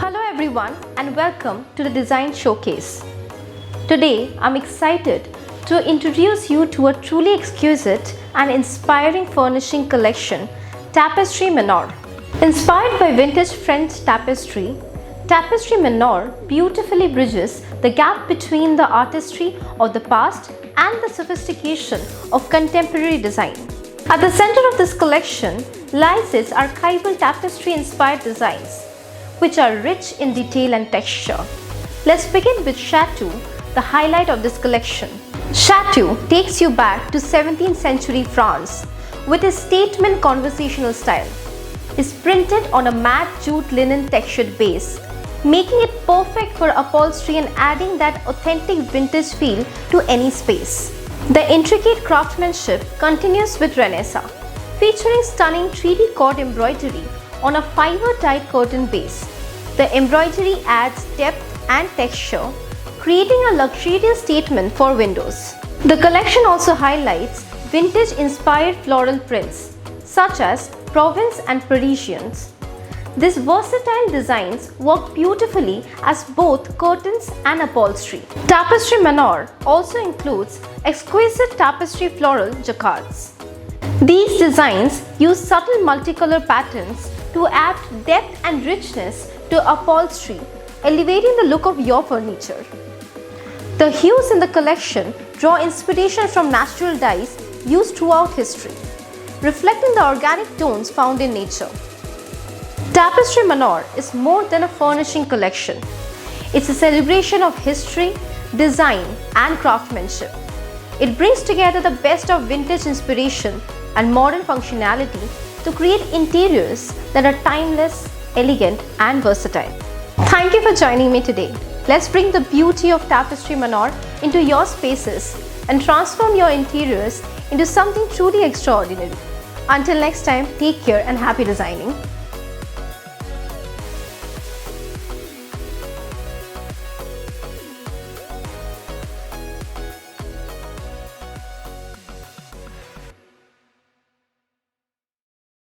Hello everyone and welcome to the Design Showcase. Today I'm excited to introduce you to a truly exquisite and inspiring furnishing collection, Tapestry Manor. Inspired by vintage French tapestry, Tapestry Manor beautifully bridges the gap between the artistry of the past and the sophistication of contemporary design. At the center of this collection lies its archival tapestry-inspired designs, which are rich in detail and texture. Let's begin with Chateau, the highlight of this collection. Chateau takes you back to 17th century France with its statement conversational style. It's printed on a matte jute linen textured base, making it perfect for upholstery and adding that authentic vintage feel to any space. The intricate craftsmanship continues with Renaissance, featuring stunning 3D cord embroidery on a fiber-dyed curtain base. The embroidery adds depth and texture, creating a luxurious statement for windows. The collection also highlights vintage-inspired floral prints, such as Province and Parisians. These versatile designs work beautifully as both curtains and upholstery. Tapestry Manor also includes exquisite tapestry floral jacquards. These designs use subtle multicolor patterns to add depth and richness to upholstery, elevating the look of your furniture. The hues in the collection draw inspiration from natural dyes used throughout history, reflecting the organic tones found in nature. Tapestry Manor is more than a furnishing collection. It's a celebration of history, design, and craftsmanship. It brings together the best of vintage inspiration and modern functionality to create interiors that are timeless, elegant, and versatile. Thank you for joining me today. Let's bring the beauty of Tapestry Manor into your spaces and transform your interiors into something truly extraordinary. Until next time, take care and happy designing.